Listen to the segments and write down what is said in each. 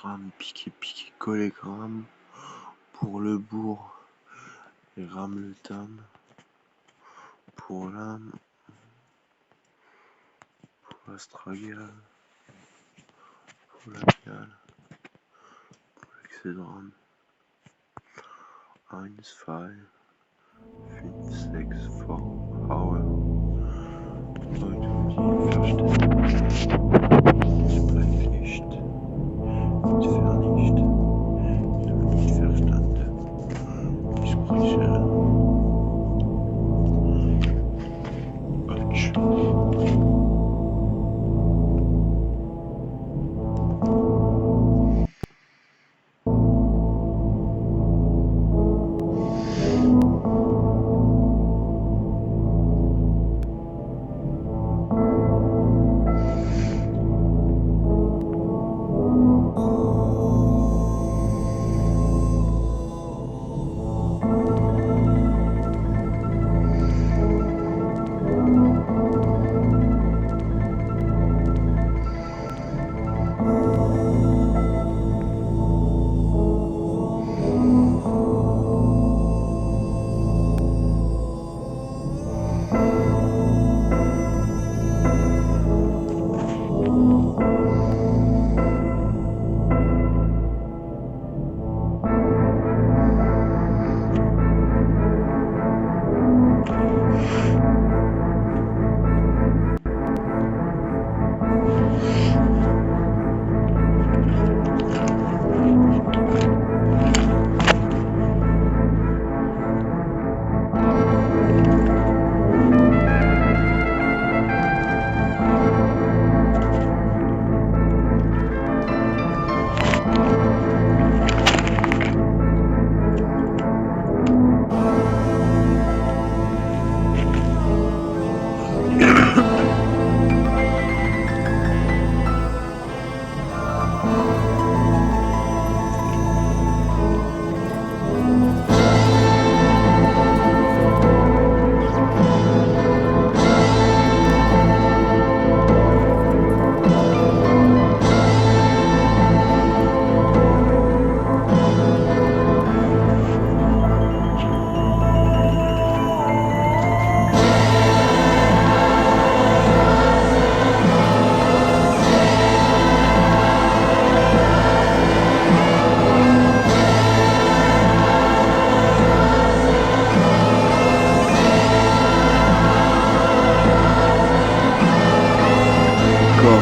gramme, piqué, piqué, collé, gramme, pour le bourg, et rame le tam, pour l'âme, pour l'astragale, pour la gale, pour l'excédrame, 1, 2, 5, 6, 4, Power, heute die verstehen, es bleibt nicht vernicht, nicht Verstand, ich spreche,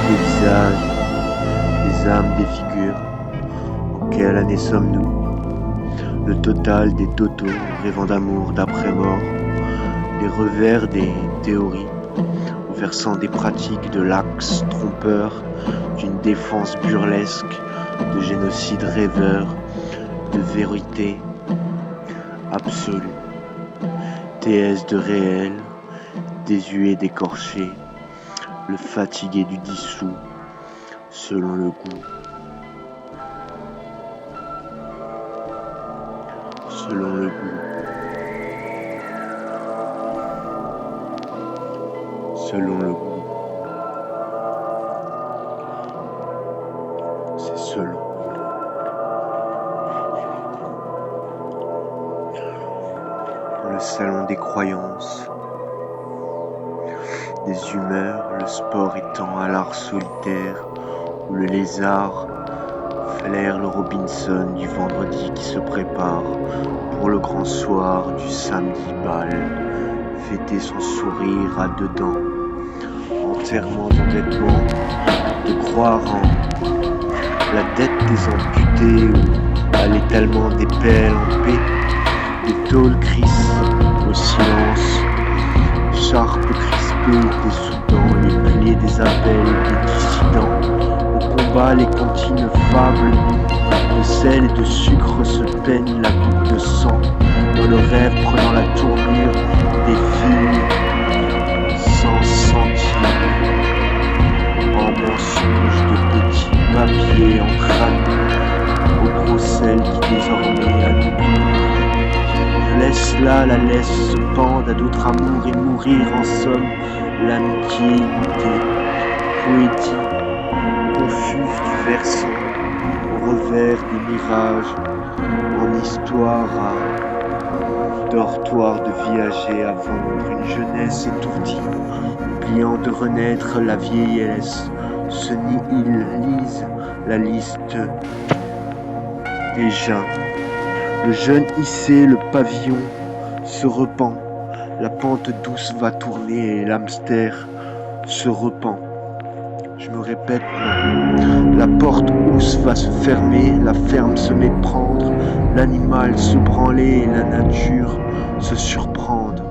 des visages, des âmes, des figures. En quelle année sommes-nous? Le total des totaux, rêvant d'amour, d'après-mort, des revers des théories, versant des pratiques de l'axe trompeur, d'une défense burlesque, de génocide rêveur, de vérité absolue, déesse de réel, désuet d'écorché, le fatigué du dissous, selon le goût. Selon le goût. Selon le goût. C'est selon. Le salon des croyances, des humeurs, le sport étant à l'art solitaire, où le lézard flaire le Robinson du vendredi qui se prépare pour le grand soir du samedi bal, fêter son sourire à deux dents, enterrement d'endettement, de croire en la dette des amputés ou à l'étalement des pelles en paix, des tôles crisses au silence, charpes crispées des Soudans, les plaies des appels des dissidents, au combat les cantines fables, de sel et de sucre se peignent la goutte de sang, dans le rêve prenant la tournure des films sans sentir, en mensonge de petits papiers en crâne, au gros sel qui désormais a nous laisse là, la laisse se pendre à d'autres amours et mourir en somme, l'amitié imitée, poétique, confuse du versant, travers des mirages, en histoire à dortoir de viager à vendre une jeunesse étourdie, oubliant de renaître la vieillesse, se nihilise la liste des gens. Le jeune hissé, le pavillon se repent, la pente douce va tourner et l'hamster se repent. Je me répète, non. La porte housse va se fermer, la ferme se méprendre, l'animal se branler et la nature se surprendre.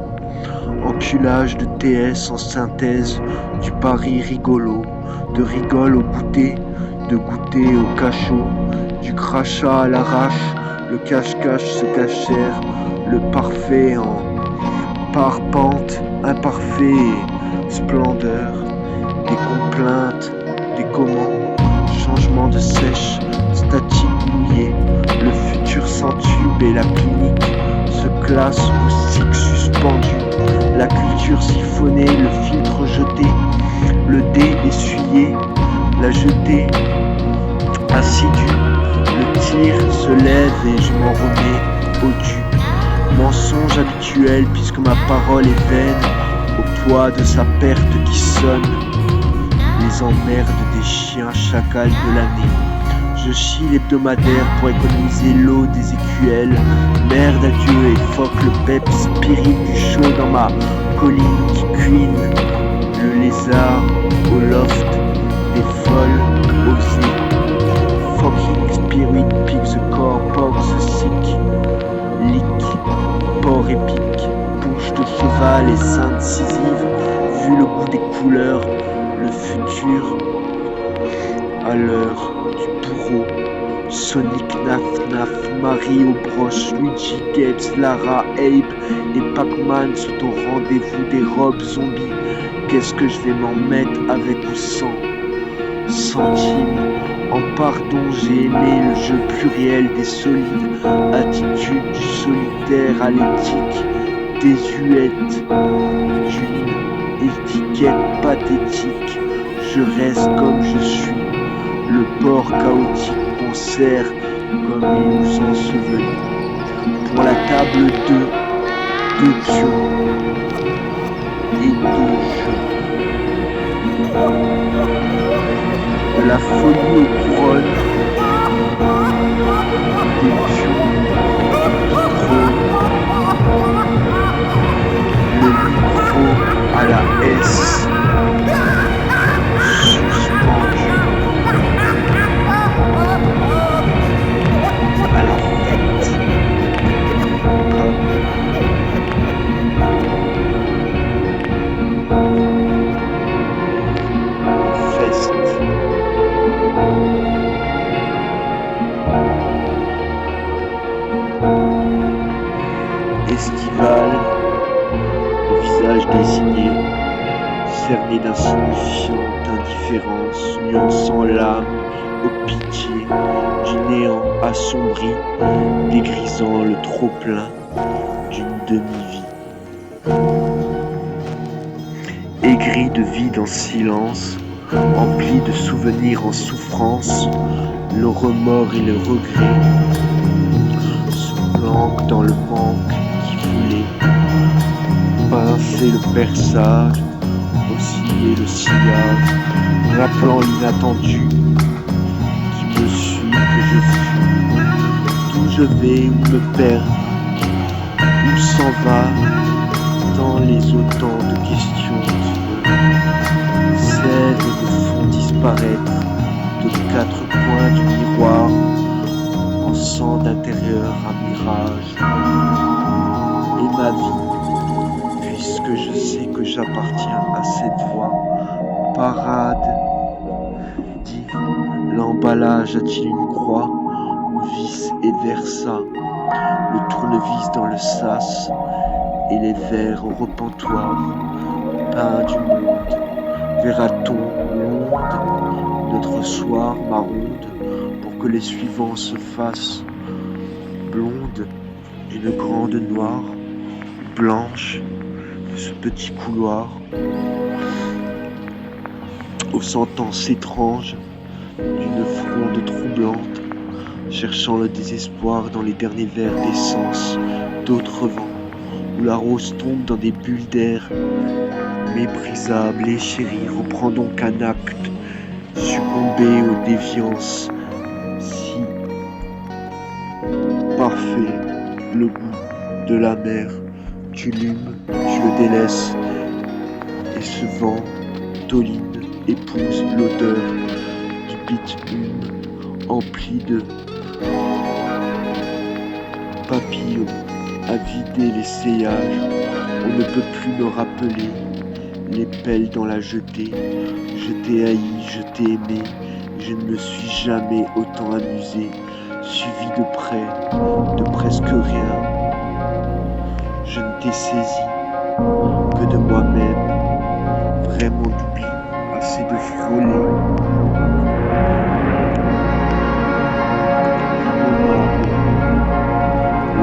Enculage de TS en synthèse, du pari rigolo, de rigole au goûter, de goûter au cachot, du crachat à l'arrache, le cache-cache se cachère, le parfait en parpente, imparfait et splendeur, des complaintes, des comment, changement de sèche, statique mouillée, le futur s'entube et la clinique se classe au cycle suspendu, la culture siphonnée, le filtre jeté, le dé essuyé, la jetée assidue, le tir se lève et je m'en remets au dû. Mensonge habituel puisque ma parole est vaine, au poids de sa perte qui sonne, les emmerdes des chiens chacals de l'année. Je chie l'hebdomadaire pour économiser l'eau des écuelles, merde à Dieu et phoque le pep spirit du chaud dans ma colline qui cuine, le lézard au loft des folles osées. Fucking spirit pick the core, poke the sick, lick, porc épique, bouche de cheval et sein incisive, vu le goût des couleurs, le futur à l'heure du bourreau. Sonic, Naf Naf, Mario Bros, Luigi, Gates, Lara, Abe et Pac-Man sont au rendez-vous des robes zombies. Qu'est-ce que je vais m'en mettre avec ou sans centimes? En pardon, j'ai aimé le jeu pluriel des solides, attitude du solitaire à l'éthique désuète d'une étiquette pathétique. Je reste comme je suis, le porc chaotique concert comme il nous ensevelit. Pour la table 2 pions et 2 jeux. De la folie aux couronnes, des pions qui trônent, le micro à la S, suspendu à la fête. Fest. Estival, le visage désigné, cerné d'insignifiante indifférence, nuançant l'âme au pitié, du néant assombri, dégrisant le trop-plein d'une demi-vie. Aigri de vide en silence, empli de souvenirs en souffrance, le remords et le regret se planquent dans le manque qui voulait pincer le perçage, osciller le sillage, rappelant l'inattendu qui me suit, que je fuis, d'où je vais, où me perds, où s'en va, dans les autant de questions qui me cèdent et me font disparaître de quatre coins du miroir, en sang d'intérieur à mirage. Et ma vie, puisque je sais que j'appartiens à cette voix, parade, dit, l'emballage a-t-il une croix, ou vis et versa, le tournevis dans le sas, et les vers au repentoir, pain du monde, verra-t-on l'onde, notre soir, ma ronde, pour que les suivants se fassent blonde et une grande noire, blanche de ce petit couloir, aux sentences étranges d'une fronde troublante, cherchant le désespoir dans les derniers verres d'essence d'autres vents, où la rose tombe dans des bulles d'air. Méprisable et chérie, reprends donc un acte, succomber aux déviances, si parfait le goût de la mer, tu l'humes, tu le délaisses, et ce vent, Toline, épouse l'odeur du bitume empli de papillons à vider les seillages. On ne peut plus me rappeler les pelles dans la jetée. Je t'ai haï, je t'ai aimé, je ne me suis jamais autant amusé, suivi de près, de presque rien. Je ne t'ai saisi que de moi-même, vraiment d'oubli, assez de frôler.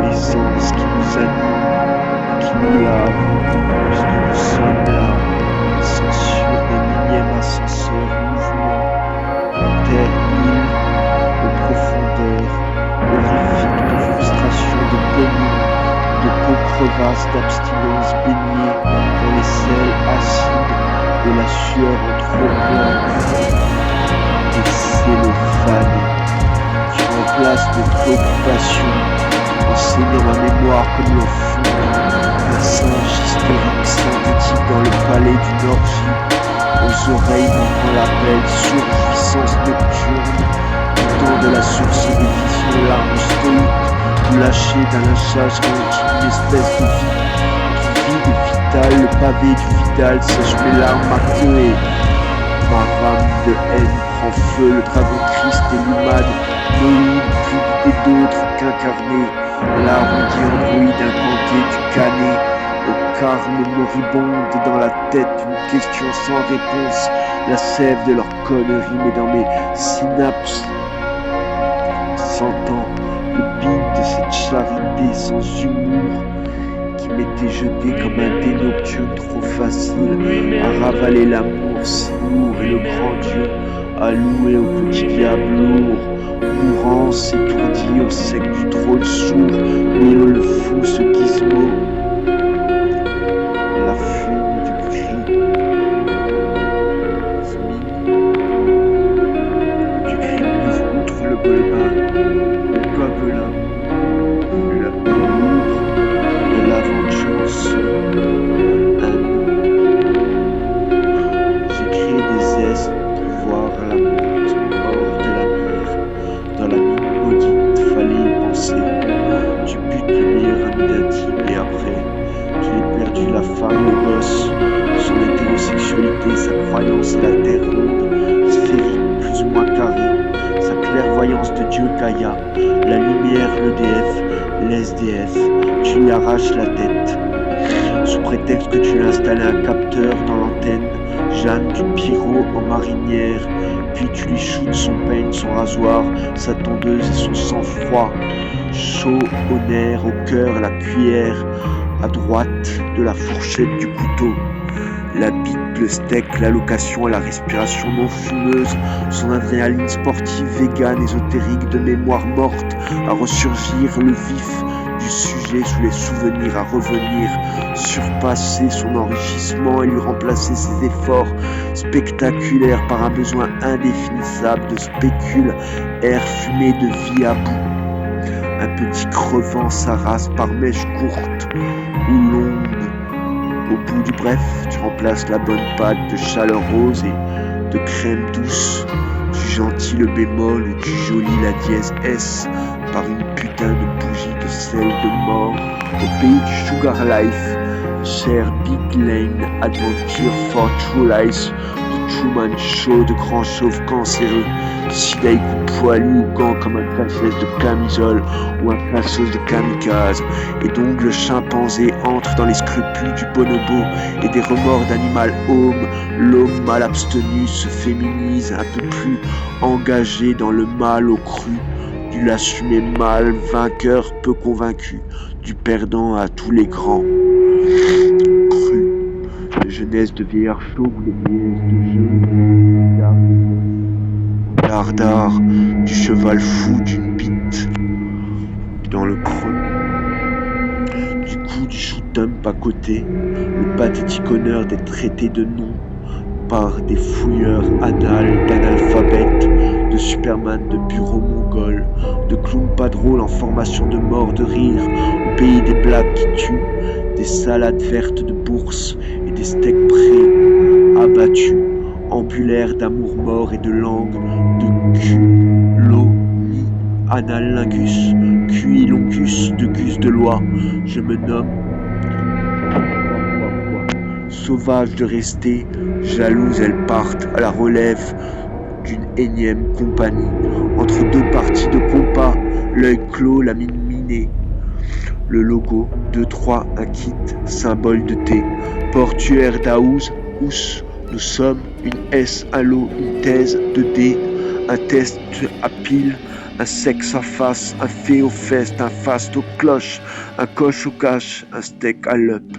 L'essence qui nous anime, qui nous lave, puisque nous sommes là, censure d'un énième ascenseur mouvement, terre, île, aux profondeurs, horrifiques de frustration, de peine, de peau crevasse, d'abstinence baignée dans les sels acides de la sueur en trop-plein, des cellophanes qui remplacent mes préoccupations, enseignant ma mémoire comme l'enfant, un singe hystérique synthétique dans le palais d'une orgie, aux oreilles manquant l'appel, surjouissance nocturne, du temps de la source des visions, larmes stoïques, ou lâchées d'un lâchage ralenti d'une espèce de vie, qui vide et vitale, le pavé du Vidal sèche mes larmes, ma queue et ma rame de haine prend feu, le dragon Christ et l'humane, Moïse, plus guidé d'autres qu'incarné, l'arrondi androïde incanté du canet, au carme moribonde dans la tête, une question sans réponse, la sève de leur connerie, mais dans mes synapses, sentant le bide de cette charité sans humour, qui m'était jeté comme un dé nocturne trop facile à ravaler l'amour si lourd et le grand Dieu à louer au petit diable lourd, mourance étourdie au sec du trône sourd, Néo le fou, ce gizmo, la fume du cri, du cri mis outre le golebin, le gobelin, le lourd de l'aventure seul, un j'ai créé des zestes pour voir la monte hors de la mer, dans la mine maudite, fallait y penser, tu butes le meilleur ami d'intime et après qu'il ait perdu la femme, le gosse, son hétérosexualité, sa croyance et la terre ronde, sphérique, plus ou moins carrée, sa clairvoyance de Dieu Gaïa, la lumière, l'EDF, l'SDF, tu lui arraches la tête, sous prétexte que tu lui as installé un capteur dans l'antenne, Jeanne du Pyro en marinière, puis tu lui shootes son peigne, son rasoir, sa tondeuse et son sang-froid, chaud au nerf, au cœur, la cuillère, à droite de la fourchette du couteau. La bite, le steak, la location, la respiration non fumeuse, son adrénaline sportive, végane, ésotérique, de mémoire morte, à ressurgir le vif du sujet sous les souvenirs, à revenir, surpasser son enrichissement et lui remplacer ses efforts spectaculaires par un besoin indéfinissable de spécule, air fumé de vie à bout. Un petit crevant s'arrasse par mèches courtes ou longues. Au bout du bref, tu remplaces la bonne pâte de chaleur rose et de crème douce, tu gentilles le bémol ou tu jolis la dièse S par une putain de bougie de sel de mort. Au pays du Sugar Life, cher Big Lane Adventure for True Life, de Truman Show, de grands chauves cancéreux, Sidaiku poilu ou gant comme un casse de camisole ou un cassos de kamikaze, et donc le chimpanzé entre dans les scrupules du bonobo et des remords d'animal home, l'homme mal abstenu se féminise un peu plus engagé dans le mal au cru, du l'assumé mal, vainqueur peu convaincu, du perdant à tous les grands. Cru, de jeunesse de vieillard chauve ou de vieillesse de jeu, dardard, du cheval fou d'une bite dans le creux du coup du shoot-up à côté, le pathétique honneur d'être traité de nom par des fouilleurs anales d'analphabètes, de Superman de bureau mongol, de clowns pas drôles en formation de mort de rire, au pays des blagues qui tuent, des salades vertes de bourse et des steaks prêts, abattus, ambulaires d'amour mort et de langue, de culonie, analingus, cuilongus, de gus de loi. Je me nomme sauvage de rester, jalouse elles partent à la relève d'une énième compagnie. Entre deux parties de compas, l'œil clos, la mine minée. Le logo, 2-3, un kit, symbole de thé. Portuaire d'Aouz, ous, nous sommes une S, un lot, une thèse, 2D, un test à pile, un sexe à face, un fait au fest, un fast aux cloches, un coche au cache, un steak à l'up,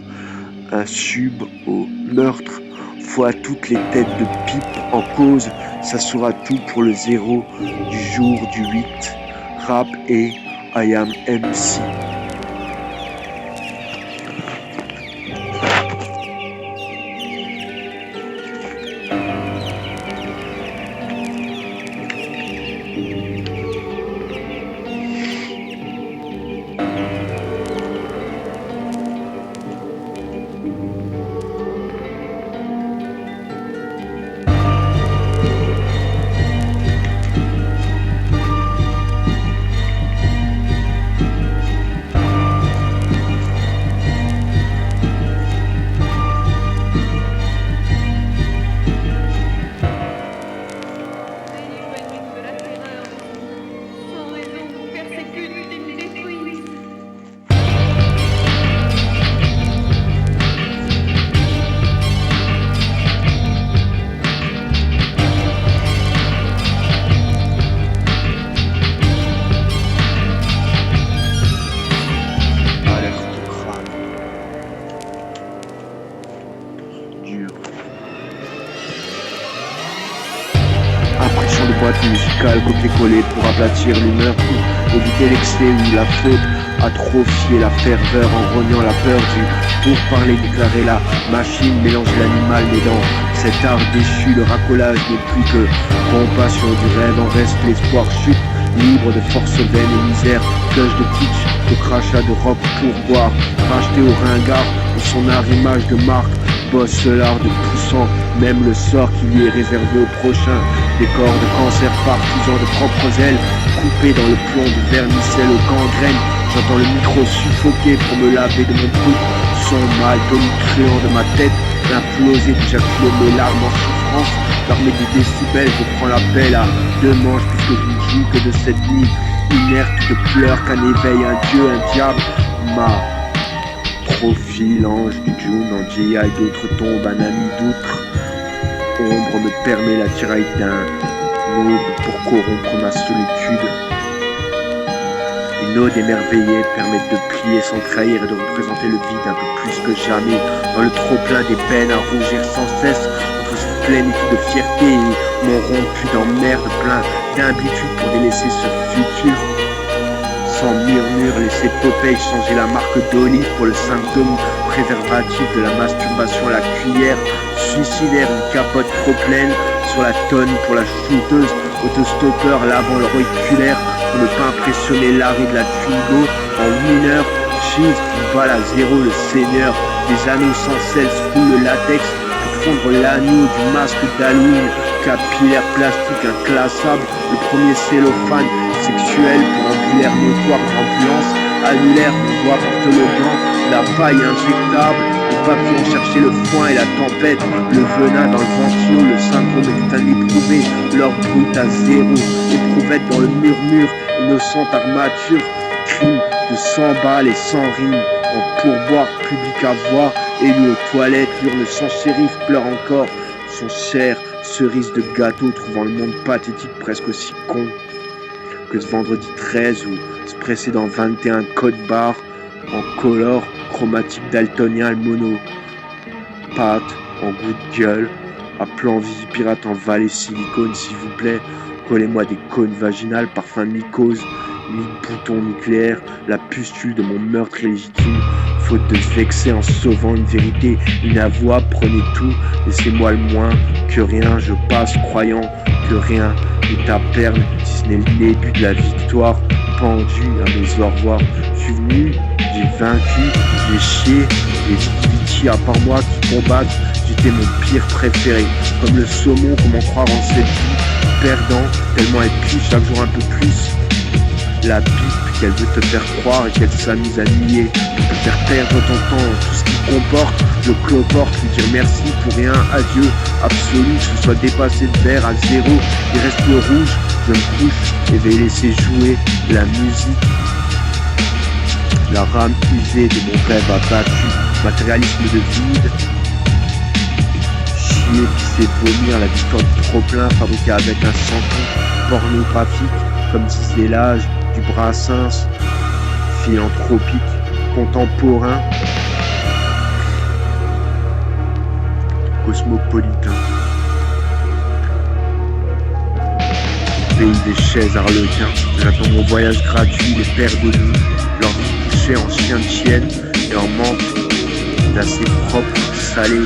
un sub au meurtre, fois toutes les têtes de pipe en cause, ça sera tout pour le 0 du jour du 8. Rap et I am MC. Impression de boîte musicale, copier-coller pour aplatir l'humeur, ou éviter l'excès ou la faute, atrophier la ferveur en rognant la peur du pourparler, déclarer la machine, mélanger l'animal des dents. Cet art déchu, le racolage n'est plus que compassion du rêve, en reste l'espoir chute, libre de force vaine et misère, cloche de kitsch, de crachat de rock pour boire, racheté au ringard, de son art image de marque, bosse l'art de poussant, même le sort qui lui est réservé au prochain, des corps de cancer partisans de propres ailes, coupés dans le plomb de vermicelle aux gangrènes, j'entends le micro suffoqué pour me laver de mon truc, son mal tonitruant de ma tête, l'imploser d'éjaculer mes larmes en souffrance, l'armée des décibels, je prends l'appel à deux manches puisque je ne joue que de cette nuit, inerte de pleurs qu'un éveil, un dieu, un diable, ma profil, ange du June, en GI d'autres tombes, un ami d'outre, ombre me permet la tiraille d'un aube pour corrompre ma solitude. Une ode émerveillée permet de plier sans trahir et de représenter le vide un peu plus que jamais, dans le trop-plein des peines à rougir sans cesse, entre cette plénitude de fierté et mon rompu d'emmerde plein d'imblitude pour délaisser ce futur. Sans murmure, laisser Popeye changer la marque d'olive pour le symptôme préservatif de la masturbation à la cuillère, suicidaire, une capote trop pleine sur la tonne pour la shooteuse, autostoppeur lavant le auriculaire pour ne pas impressionner l'arrêt de la Twingo en winner, cheese, une balle à zéro, le seigneur, des anneaux sans sel, sous le latex pour fondre l'agneau du masque d'Halloween, capillaire plastique inclassable, le premier cellophane sexuel pour ambulaire notoire d'ambulance, annulaire, mon doigt porte le gant, la paille injectable, le papillon chercher le foin et la tempête, le venin dans le ventilo, le syndrome est un éprouvé, leur brut à zéro, éprouvette dans le murmure, innocente armature, crime de 100 balles et 100 rimes, en pourboire public à voix, élu aux toilettes, hurle sans shérif, pleure encore, son cher cerise de gâteau, trouvant le monde pathétique presque aussi con que ce vendredi 13 ou ce précédent 21 code barre en color chromatique daltonien le mono pâte en goût de gueule à plan Visipirate en valet silicone s'il vous plaît, collez-moi des cônes vaginales parfum mycose ni bouton nucléaire, la pustule de mon meurtre illégitime. Faute de se vexer en sauvant une vérité inavouable, prenez tout, laissez-moi le moins que rien, je passe croyant que rien n'est à perdre, si ce n'est le début de la victoire, pendu à mes au revoir. Je suis venu, j'ai vaincu, j'ai chié, les Viti à part moi qui combattent, j'étais mon pire préféré, comme le saumon, comment croire en cette vie, perdant, tellement elle pue chaque jour un peu plus. La pipe qu'elle veut te faire croire et qu'elle s'amuse à nier, pour te faire perdre ton temps, tout ce qui comporte, le cloporte, lui dire merci pour rien, adieu, absolu, que ce soit dépassé de vert à zéro, il reste le rouge, je me couche et vais laisser jouer la musique. La rame usée de mon rêve abattu, matérialisme de vide, chier, pisser, vomir, la victoire du trop-plein fabriquée avec un santon pornographique, comme disait l'âge du Brassens, philanthropique, contemporain, cosmopolitain. Pays des chaises arlequins, j'attends mon voyage gratuit, les paires de nuit, leur vie couchée en chien de chienne et en manque d'assez propre, salé,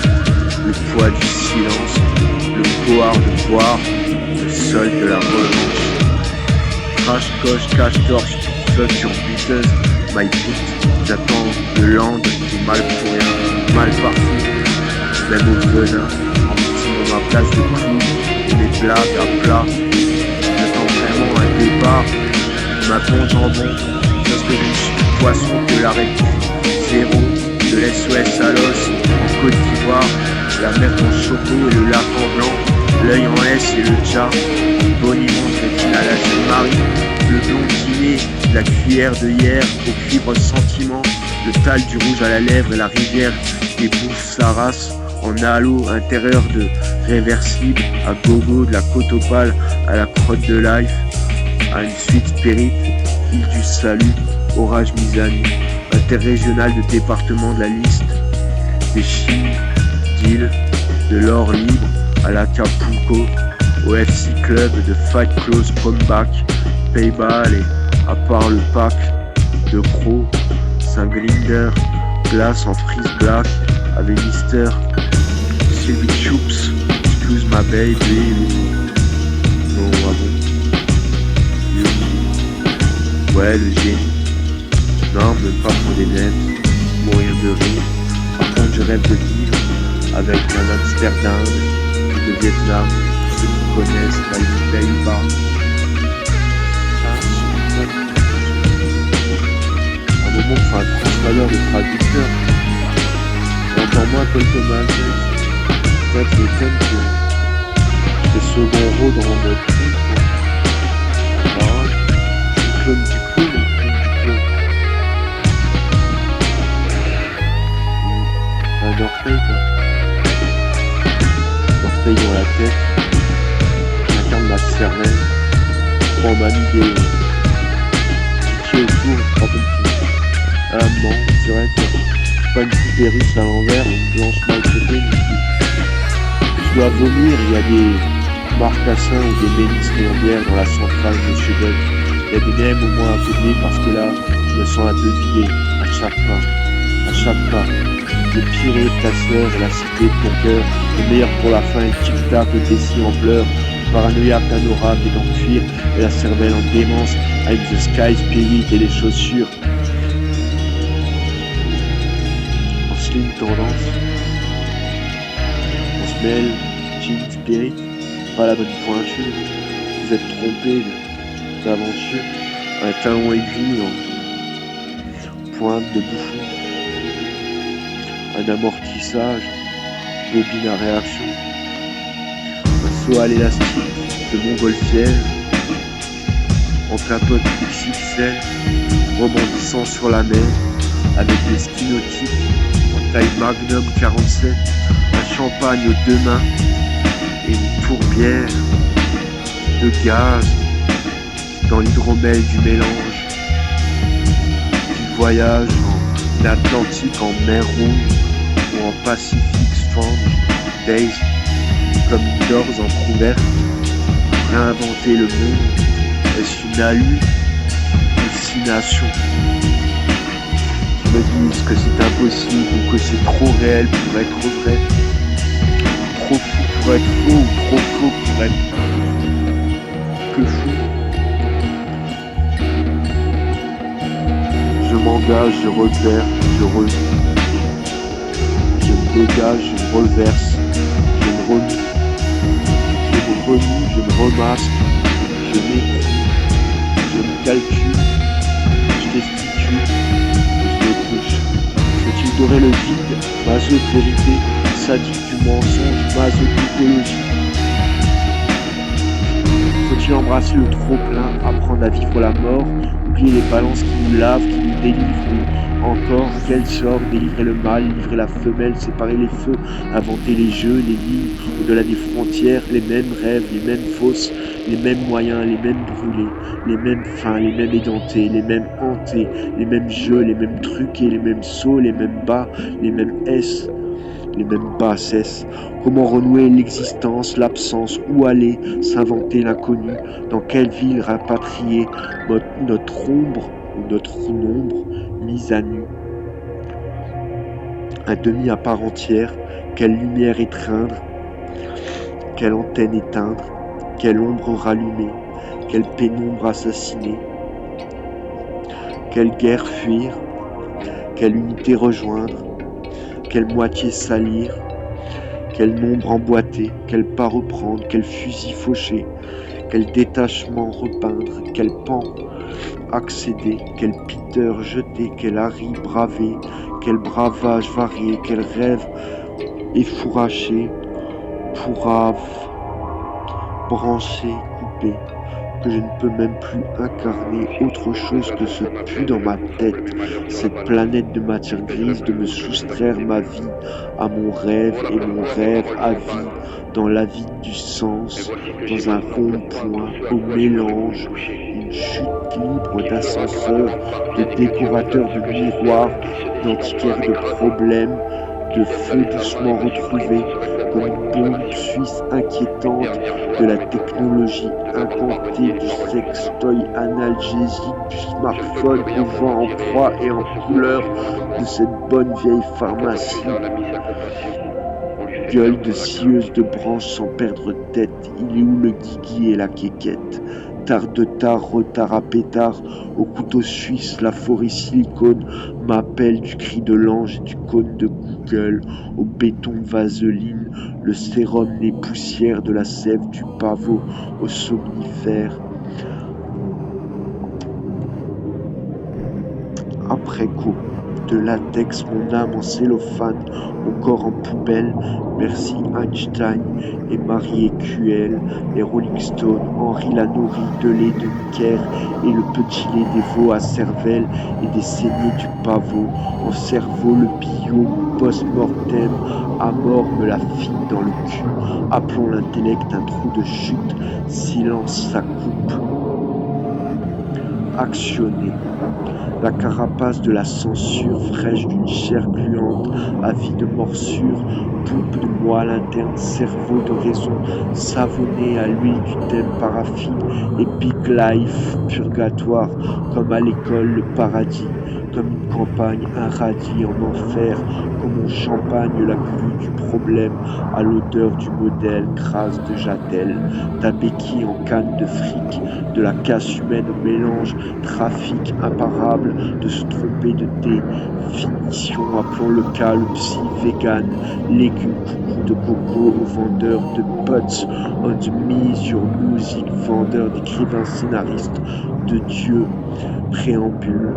le poids du silence, le pouvoir de boire, le sol de la revanche. Crash, coche, cache-torche, fuck sur buteuse, my pit, j'attends le land, du mal pour rien, mal partout, même au venin, en petit ma place de clou, mes blagues à plat, j'attends vraiment un départ, ma ponte en bon, parce que je suis poisson de la république, zéro, de l'SOS à l'os, en Côte d'Ivoire, la mer en choco et le lac en blanc, l'œil en S et le tcha, boniment rétine à la jeune Marie, le blondinet, la cuillère de hier, au cuivre sentiment, le tal du rouge à la lèvre et la rivière qui bouffe sa race, en halo intérieur de réversible, à gogo de la côte opale à la crotte de life, à une suite spérite, île du salut, orage mis à nu, interrégional de département de la liste, des Chines, d'îles, de l'or libre, à l'Acapulco, au FC Club de Fight Close Comeback, Payball et à part le pack de Croc, Saint-Glinder, glace en frise black, avec Mister, Sylvie Choops, excuse ma baby, non, ah bon, ouais, le génie, non, même pas pour des nettes, mourir de rire, par contre je rêve de vivre avec un Amsterdam, de Vietnam, ceux qui connaissent la vie Pays-Bas. À un moment, il faut un transfaleur de traducteur. Et encore moins quelques malgré. Peut-être le thème que c'est second rôle dans notre truc. Je suis clone du clone. Un orteil, quoi. Orteil dans la tête. J'incarne ma cervelle. On m'a mis des pieds autour, je crois comme ça. Ah non, c'est vrai que c'est pas une poupée russe à l'envers, une blanche maltraitée. Je dois vomir, il y a des marcassins ou des mélisses en bière dans la centrale de chez Doug. Il y a des nems au moins un peu de nez parce que là, je me sens un peu vidé à chaque pas. À chaque pas. Le pire est de ta sœur et la cité de ton cœur. Le meilleur pour la fin est le tic-tac, le décis en pleurs. Paranoïaque d'un oracle et d'en cuir et la cervelle en démence avec The Sky Spirit et les chaussures en slim tendance. On se mêle Jean Spirit, pas la bonne pointure. Vous êtes trompé d'aventure. Un talon aiguille en pointe de bouffon. Un amortissage, bobine à réaction. Un saut à l'élastique de montgolfière, en capote XXL, rebondissant sur la mer, avec des skis nautiques, en taille Magnum 47, un champagne aux deux mains, et une tourbière de gaz dans l'hydromel du mélange, du voyage en Atlantique, en mer Rouge, ou en Pacific Strong Days, comme une doors entrouverte, réinventer le monde, est-ce une alu hallucinations qui me disent que c'est impossible ou que c'est trop réel pour être vrai, trop fou pour être faux ou trop faux pour être que fou. Je m'engage, je repère, je revis, je me dégage, je me reverse, je me remue, je me remasque, je m'écris, je me calcule, je destitue, je me couche. Faut-il dorer le vide, maso de vérité, sadique du mensonge, maso d'idéologie? Faut-il embrasser le trop-plein, apprendre à vivre la mort, oublier les balances qui nous lavent, qui nous délivrent, ou encore, quel sort, délivrer le mâle, livrer la femelle, séparer les feux, inventer les jeux, les lignes, au-delà des frontières, les mêmes rêves, les mêmes fausses, les mêmes moyens, les mêmes brûlés, les mêmes fins, les mêmes édentés, les mêmes hantés, les mêmes jeux, les mêmes truqués, les mêmes sauts, les mêmes bas, les mêmes S, les mêmes bassesses. Comment renouer l'existence, l'absence, où aller, s'inventer l'inconnu, dans quelle ville rapatrier notre ombre ou notre nombre mise à nu. Un demi à part entière, quelle lumière étreindre, quelle antenne éteindre, quelle ombre rallumer, quelle pénombre assassiner, quelle guerre fuir, quelle unité rejoindre, quelle moitié salir, quel nombre emboîter, quel pas reprendre, quel fusil faucher, quel détachement repeindre, quel pan accéder, quel Peter jeter, quel Harry braver, quel bravage varié, quel rêve effouraché, pourrave, branché, coupé, que je ne peux même plus incarner autre chose que ce pu dans ma tête, cette planète de matière grise, de me soustraire ma vie à mon rêve et mon rêve à vie, dans la vie du sens, dans un rond-point, au mélange, une chute libre d'ascenseurs, de décorateurs de miroirs, d'antiquaires de problèmes, de feux doucement retrouvés, comme une bombe suisse inquiétante de la technologie incantée, du sextoy analgésique, du smartphone au vent en proie et en couleur, de cette bonne vieille pharmacie. Gueule de scieuse de branches sans perdre tête, il est où le guigui et la quéquette? Tard de tard, retard à pétard, au couteau suisse, la forêt silicone m'appelle du cri de l'ange et du cône de Google, au béton vaseline, le sérum des poussières de la sève du pavot, au somnifère. Après coup, de latex, mon âme en cellophane, mon corps en poubelle, merci Einstein et Marie QL, les Rolling Stones, Henri Lanoury, Delay de Nicker et le petit lait des veaux à cervelle et des saignées du pavot, en cerveau le bio, post-mortem, à mort me la file dans le cul, appelons l'intellect un trou de chute, silence sa coupe. Actionner. La carapace de la censure fraîche d'une chair gluante, avis de morsure, poupe de moelle interne, cerveau de raison, savonné à l'huile du thème paraffine, epic life, purgatoire, comme à l'école le paradis, comme une campagne, un radis en enfer, comme on champagne la grue du problème, à l'odeur du modèle crasse de Jatel, ta béquille en canne de fric, de la casse humaine au mélange, trafic imparable, de se tromper de définition, appelons le cas le psy vegan, légumes coucou de coco aux vendeurs de pots, on the mise your music, vendeur d'écrivains scénaristes de Dieu, préambule,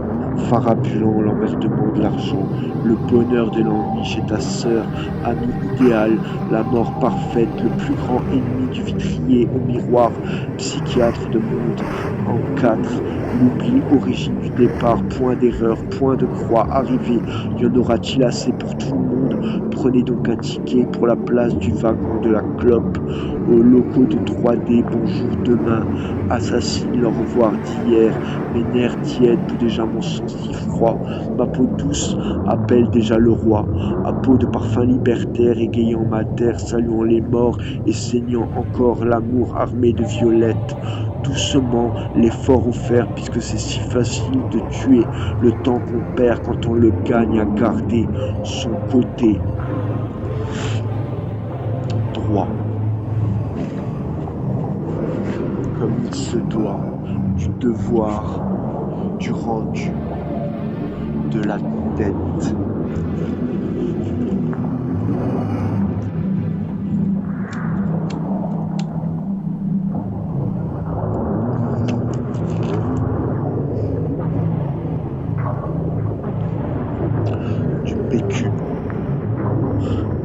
farabulant l'emmerdement de l'argent, le bonheur de l'ennui chez ta sœur, ami idéal, la mort parfaite, le plus grand ennemi du vitrier au miroir, psychiatre de monde en 4, l'oubli, origine du départ, point d'erreur, point de croix, arrivée, y en aura-t-il assez pour tout le monde? Prenez donc un ticket pour la place du wagon de la clope, aux locaux de 3D, bonjour demain, assassine le revoir d'hier, mes nerfs tièdes, tout déjà mon sang si froid, ma peau douce appelle déjà le roi, à peau de parfum libertaire, égayant ma terre, saluant les morts et saignant encore l'amour armé de violettes, doucement l'effort offert, puisque c'est si facile de tuer le temps qu'on perd quand on le gagne à garder son côté droit, comme il se doit, du devoir, du rendu, de la tête. Du PQ.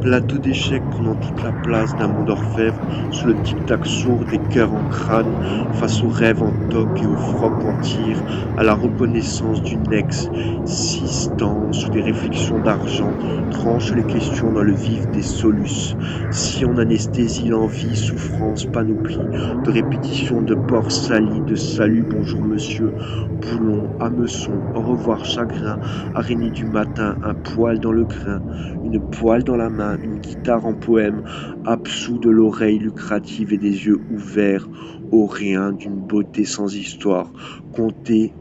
Plateau d'échecs prenant toute la place d'un monde orfèvre, sous le tic-tac sourd des cœurs en crâne, face aux rêves en toque et aux frocs en tir, à la reconnaissance d'une existence sous des réflexions d'argent, tranche les questions dans le vif des solus. Si on anesthésie l'envie, souffrance, panoplie, de répétition de porcs salis, de salut, bonjour monsieur, boulon, hameçon, au revoir chagrin, araignée du matin, un poil dans le grain, une poêle dans la main, une guitare en poème, absous de l'oreille lucrative et des yeux ouverts au rien, d'une beauté sans histoire, comptée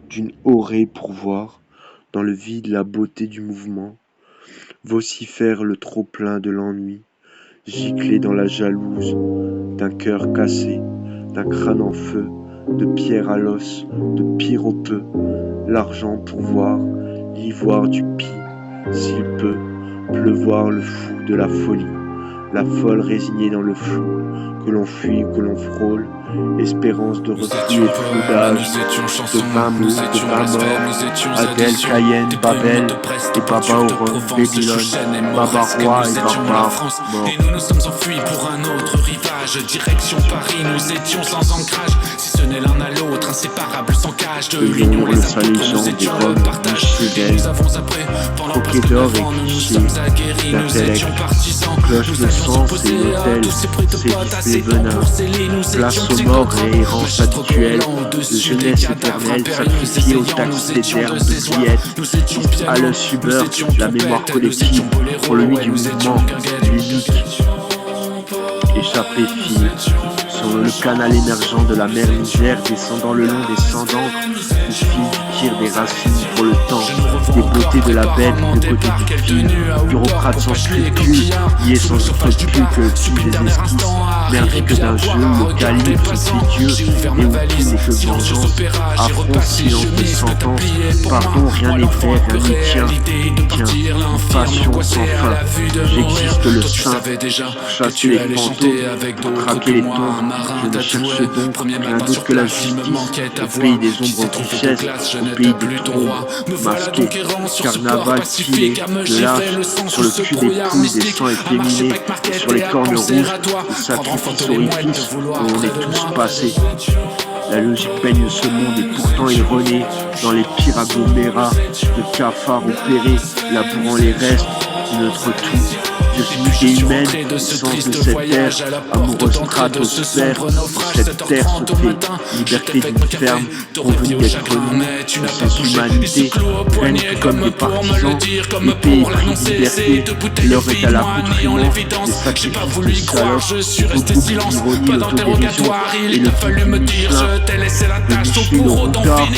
d'une orée pour voir, dans le vide la beauté du mouvement, vocifère le trop-plein de l'ennui, giclé dans la jalouse d'un cœur cassé, d'un crâne en feu, de pierre à l'os, de pire au peu, l'argent pour voir, l'ivoire du pis, s'il peut, pleuvoir le fou de la folie, la folle résignée dans le flou, que l'on fuit, que l'on frôle, espérance de reflux et flodage, de 20 mots, de 20 morts, Adèle, Cayenne, Babel, et Baba Oron, Babylone, Baba Roi et Barbare, mort. Et nous sommes enfuis pour un autre rivage, direction Paris, nous étions sans ancrage, si ce n'est l'un à l'autre, inséparables sans cage, de l'union les apôtres, nous étions le partage, et nous avons appris, pendant presque 9 ans, nous nous sommes aguerris, nous étions partisans, cloche nous de avions sang, opposé c'est à l'hôtel, tous ces bruits de c'est potes, assez les temps venins, pour sceller, nous place étions aux morts et errance habituelle, de au-dessus des jeunesse cadavres éternelle, impérieux, sacrifiée au essayant, taxi nous des étions terres de de ces soirs, billettes, nous étions à piano, le subeur, nous étions la mémoire trompette, collective, nous étions boléro, pour le lui du nous étions mouvement, guinguettes, l'unique, échappé fille, sur le canal émergent de la mer misère, descendant le long des sangs d'encre, une fille qui tire des racines pour le temps, des beautés de la bête, de côté du fil, bureaucrate sans scrupules, lié sans scrupules que le fil des esquisses, merdique d'un jeu, le calibre c'est Dieu, et où tout n'est que vengeance, affront, silence de sentence, pardon, rien n'est fait, rien ne tient, une passion sans fin, j'existe le sein, chasser les fantômes, traquer les tombes, je ne cherche donc rien d'autre que la justice, au pays des ombres qui cessent, au pays des trônes masqués, carnaval filé, de lâche, sur le cul des couilles, des sangs efféminés, et sur les cornes rouges, le sacrifice orifice où on est tous passés. La logique peigne ce monde et pourtant il renaît dans les pires agglomérat de cafards opérés, labourant les restes de notre tout. Divinité humaine, essence de cette terre, amoureuse stratosphère, cette terre se fait, liberté d'une ferme, convenue d'être nous, de ces humanités, prennent comme des partisans, épée et prix de liberté, l'heure est à l'accoutrement, des sacrifices de salopes, beaucoup d'ironie, l'autodérision et le fil du Michelin, de Michel au routard,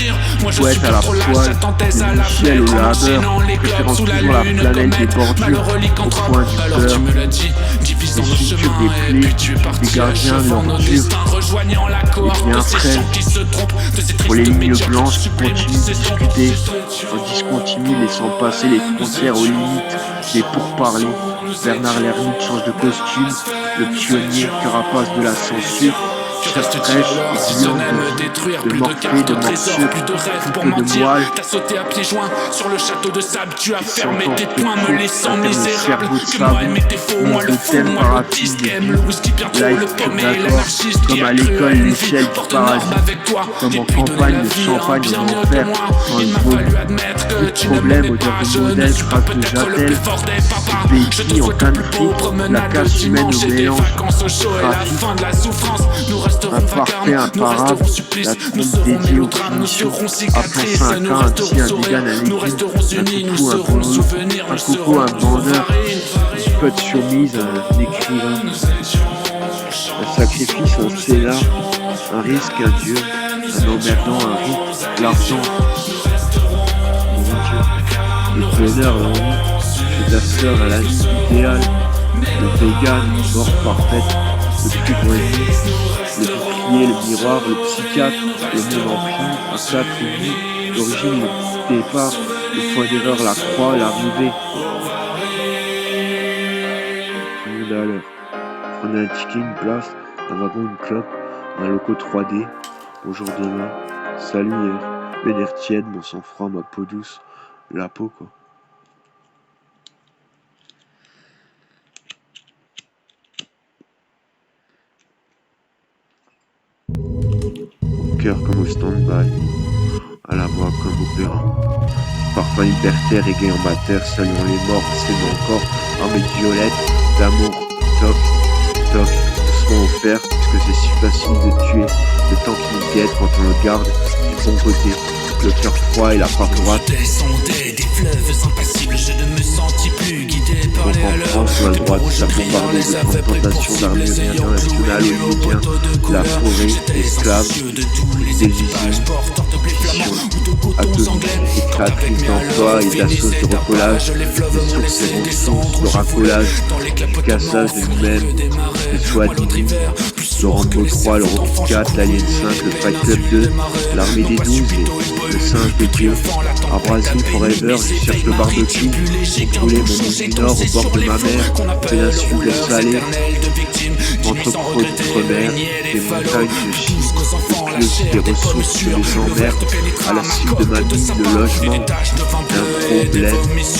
poète à la poêle, de Michel au labeur, préférant toujours la planète des bordures, au point du alors tu me l'as dit, divisant nos chemins et puis tu es parti gardiens de nos destins, rejoignant la cohorte de ces gens qui se trompent, de ces pour les tristes lignes médias blanches qui qui continuent de discuter, on discontinue laissant passer les frontières aux limites des pourparlers. Bernard Lermite change de costume, le pionnier carapace de la censure. Tu restes dialogue, me détruire, plus de cartes, de trésors, plus de rêves pour mentir. T'as sauté à pieds joints sur le château de sable, tu as fermé tes poings, me laissant misérable. Que moi aimer tes faux, moi le fou, moi l'autiste, qui aime le whisky bien trop, le pomme et l'anarchiste, qui a cru une vie porte norme avec toi. Comme en campagne, le champagne en enfer, quand il m'a fallu admettre que tu ne m'aimais pas, je ne suis pas peut-être le plus fort des papas. Je te souhaite le plus beau promenade le dimanche et des vacances au chaud et la fin de la souffrance. Nous resterons vacarmes, nous resterons supplices, nous serons mélodrames, nous serons cicatrices, nous resterons sourires, nous resterons unis, nous serons souvenirs, nous serons tout farine. Peu de surmise, un écrivain. Un sacrifice, un scénar, un risque, un dieu, un emmerdant, un rite, l'argent. Mon Dieu, le planeur, l'ennui, chez ta sœur à la vie idéale, le vegan, mort parfaite, le plus grand ennemi, le bouclier, le miroir, le psychiatre, le monde en prime, un sacre uni, l'origine, le départ, le point d'erreur, la croix, l'arrivée. Tout le monde est à l'heure. Prenez un ticket, une place, un wagon, une clope, un loco 3D. Bonjour demain, salut hier, mes nerfs tièdes, mon sang-froid, ma peau douce, la peau quoi. Au cœur comme au stand-by, à la voix comme opéra. Parfum libertaire, reggae en mater, saluant les morts, s'aimant encore, armée de violettes, d'amour, toc, toc, doucement offert, puisque c'est si facile de tuer le temps qui nous guette quand on le garde du bon côté. Le cœur froid et la part droite. Je descendais des fleuves impassibles, je ne me sentis plus guidé par les Donc en France, la droite, ça bombardait de plantations d'armées internationales, hollywoodiens, la forêt, esclaves, des usines, créatrices d'emploi et d'assos de recollage, des sources et ressources, de racolage, du cassage de nous-mêmes, des choix divines, le Rambo 3, le Rocky 4, l'Alien 5, le Fight Club 2, l'armée des 12 et le singe des dieux, à Brasil Forever, je cherche le barbecue, brûler mon monde du Nord au bord de ma mer, péninsule de salée, entrepôt d'outre-mer, des montagnes de Chine, des ressources et des emmers, à la cible de ma vie, le logement, d'un problème,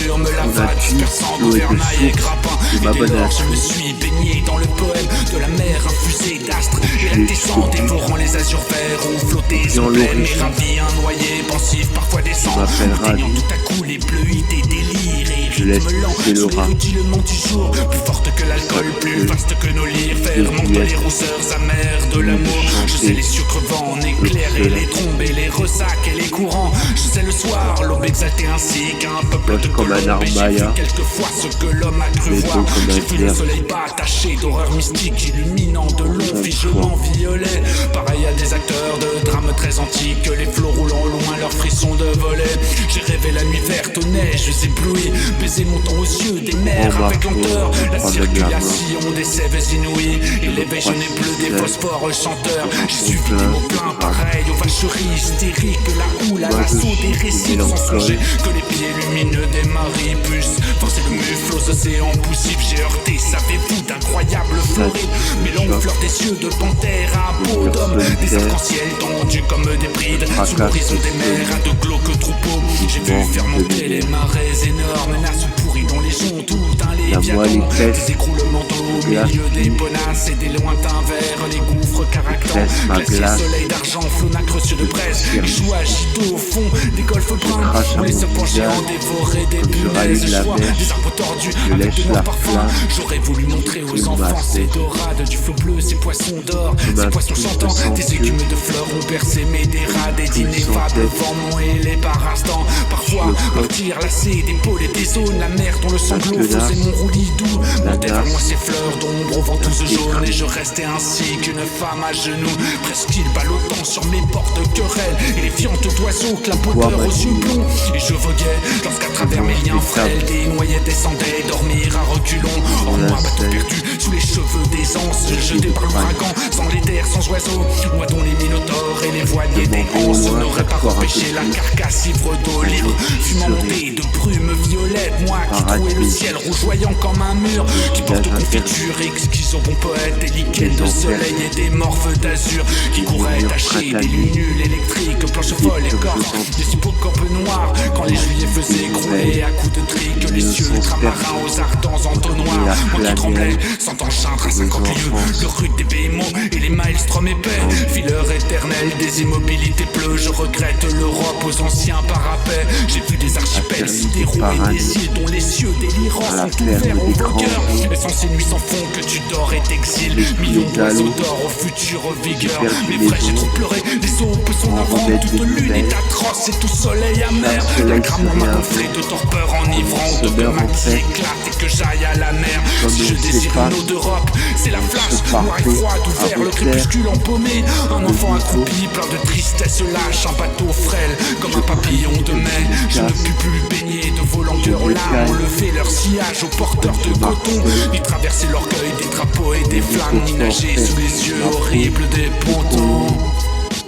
mon nature, l'eau et de source, de ma bonne action. Je me suis baigné dans le poème de la mer infusée d'astres, et la descente dévorant les azurs verts ont flotté sur pleine et ravi un noyer pensif, parfois descend, atteignant tout à coup les pluies des délires et rythmes lents sous les rutilements du jour, plus forte que l'alcool, plus vaste que nos lyres, fermentent les rousseurs amères de l'amour. Je sais les sucres vents en éclairs et les trombes et les ressacs et les courants. Je sais le soir, l'aube exaltée ainsi qu'un peuple de comme un colombes. J'ai vu quelquefois ce que l'homme a cru voir. J'ai vu le soleil pas attaché d'horreur mystique, illuminant de longs figements violets. Pareil à des acteurs de drames très antiques, les flots roulant loin leurs frissons de volet. J'ai rêvé la nuit verte aux neiges éblouies, baiser montant aux yeux des mers avec lenteur, la circulation des sèves inouïes. Et l'éveil, je n'ai plus des phosphores chanteurs. J'ai suivi des mots pleins pareils aux vacheries hystériques, la houle à l'assaut des récits sans songer que les pieds lumineux des maris puissent forcer le mufle aux océans poussifs. J'ai heurté, savez-vous, d'incroyables forêts, mêlant fleurs des cieux de panthère à peau d'homme, des arcs-en-ciel tendus comme des brides sous l'horizon des mers à de glauques troupeaux. J'ai vu fermenter les marais énormes, nassaux pourris dont les joncs tout un léviathan, des écroulements d'eau au milieu des bonasses et des lointains vers les gouffres caractères. Glacier, soleil d'argent, flot nacre cieux de braise, échoue agité au fond des golfes bruns où les serpents géants dévoraient des punaises. Je vois des arbres tordus avec de noirs parfums. J'aurais voulu montrer aux enfants ces dorades du flot bleu, ces poissons d'or, ces poissons chantants. Des écumes de fleurs ont percé mes dérades et d'ineffables vents m'ont hélé par instant. Parfois, martyr lassé des pôles et des zones, la mer dont le sanglot faisait mon roulis doux montait vers moi ces fleurs d'ombre au ventouse jaune. Et je restais ainsi qu'une femme à genoux, presqu'île ballottant sur mes portes querelles et les fientes d'oiseaux clapoteurs aux yeux blonds. Et je voguais lorsqu'à travers mes liens frêles des noyés descendaient dormir à reculons. En moi, bateau perdu sous les cheveux des anses, jeté par l'ouragan, sans les terres, sans oiseaux. Moi dont les minotaures et les voiliers des anses n'auraient pas empêché la carcasse ivre d'eau libre, fumant montée de brume violette. Moi qui trouais le ciel rougeoyant comme un mur, qui porte aux confitures exquises au bon poète, des lichens de soleil et des morphes d'azur, qui couraient tachés des lunules électriques, planches folles et corps, des hippocamps noirs, quand les juillet faisaient écrouler à coups de trique les cieux ultramarins aux ardents entonnoirs. Moi qui tremblais, sentant geindre à 50 lieues le rude des bémons et les maelstrom épais, fileur éternel des immobilités bleues. Je regrette l'Europe aux anciens parapets. J'ai vu des archipels sidéraux et des îles dont les cieux délirants sont ouverts aux vainqueurs. Et sans ces nuits sans fond que tu dors et t'exiles, millions d'oiseaux d'or aux futures vigueurs. Mais vrai, j'ai trop pleuré, des aupes sont navrants, toute lune est à atroce et tout soleil amer. La crame m'a gonflé de torpeur enivrante, de ma qui éclate et que j'aille à la mer. Si je désire une eau d'Europe, c'est la flash, noir et froide, ouvert, le crépuscule empaumé. Un enfant accroupi, plein de tristesse, lâche un bateau frêle, comme un papillon de mai. Je ne puis plus baigner de vos langueurs aux larmes, enlever leur sillage aux porteurs de coton, ni traverser l'orgueil des drapeaux et des flammes, ni nager sous les yeux horribles des pontons.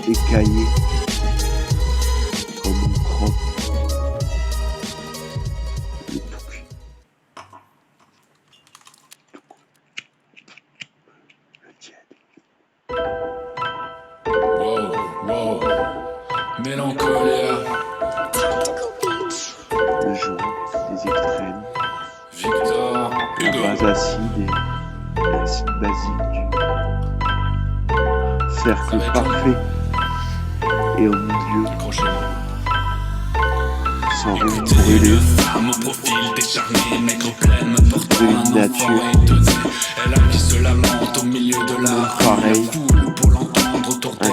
Écaillé comme une crotte, le tout cuit. Le tiède. Wow, wow, mélancolia. Le jour des extrêmes, Victor Hugo. la base acide et l'acide basique du cercle parfait. Et au milieu, sans route brûlée, femme au profil décharné, maigre pleine, portant un enfant étonné. Elle a qui se lamente au milieu de la foule pour l'entendre autour d'elle.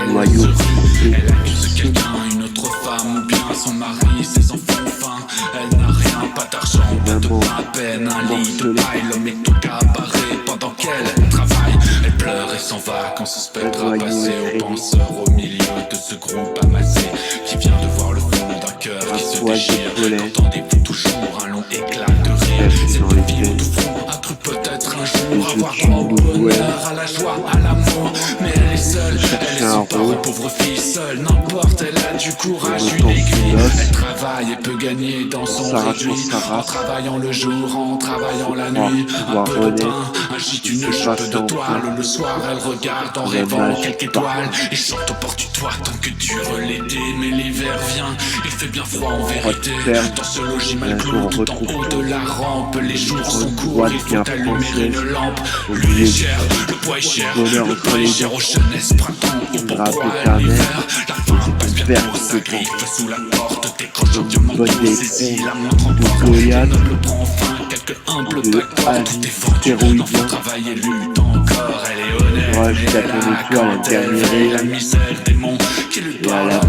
Elle accuse quelqu'un, une autre femme ou bien son mari, ses enfants enfin. Elle n'a rien, pas d'argent, pas de pain à peine, un lit de paille, l'homme est au cabaret pendant qu'elle travaille. Elle pleure et s'en va quand ce spectre a passé au penseur au milieu de ce groupe amassé qui vient de voir le fond d'un cœur qui se déchire. Entendez-vous toujours un long éclat de rire? Cette fille au front a cru peut-être un jour avoir droit au bonheur, à la joie, à l'amour, mais elle est seule, elle est son parent, pauvre fille seule, n'importe, elle a du courage, une aiguille, elle travaille et peut gagner dans son réduit, en travaillant le jour, en travaillant la nuit, un peu de pain, un gîte, une jupe de toile, le soir elle regarde en rêvant quelques étoiles, et chante au port du toit tant que dure l'été, mais l'hiver vient, il fait bien froid en vérité, dans ce logis mal clos, tout en haut de la rampe, les jours sont courts, il faut allumer une lampe, l'huile est chère, le poids est cher, le pain est cher aux jeunesses, printemps, au pourpoint, l'hiver, la fin passe bientôt, sa griffe sous la porte, décroche obscurément tout, saisit la montre en porte, les nobles prend enfin quelques humbles backdoors, tout est vendu, l'enfant travaille et lutte encore, elle est honnête, mais elle a quand elle fait la misère, le démon qui lutte par la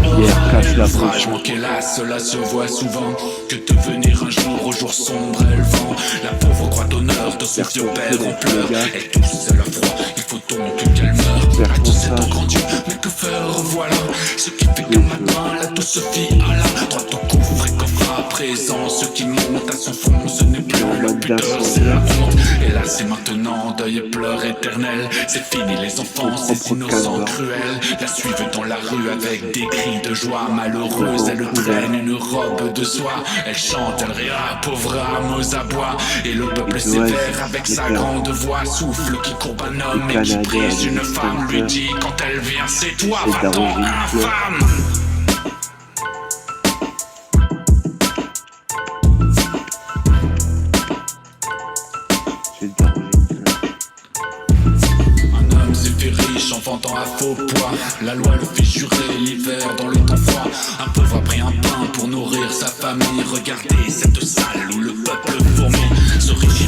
naufrage, qu'hélas cela se voit souvent, que devenir un jour au jour sombre et le vent, la pauvre croit d'honneur de son vieux père en pleurs, elle tousse à la froid, il faut donc qu'elle meure, à tous c'est un grand Dieu, mais que faire voilà, ce qui fait qu'un matin la douce fille à la droite au cou, fréquent à présent, ce qui monte à son fond, ce n'est plus le pudeur, c'est la honte, et là c'est maintenant, deuil et pleurs éternels, c'est fini les enfants, ces innocents cruels, la suivent dans la rue avec des cris de joie, malheureuse, elle traîne une robe de soie, elle chante, elle rira, pauvre âme aux abois, et le peuple sévère avec sa grande voix souffle qui courbe un homme et qui prise une femme, lui dit quand elle vient c'est toi, va-t'en infâme. En vendant à faux poids, la loi le fait jurer l'hiver dans le temps froid. Un pauvre a pris un pain pour nourrir sa famille. Regardez cette salle où le peuple fourmille. Ce régime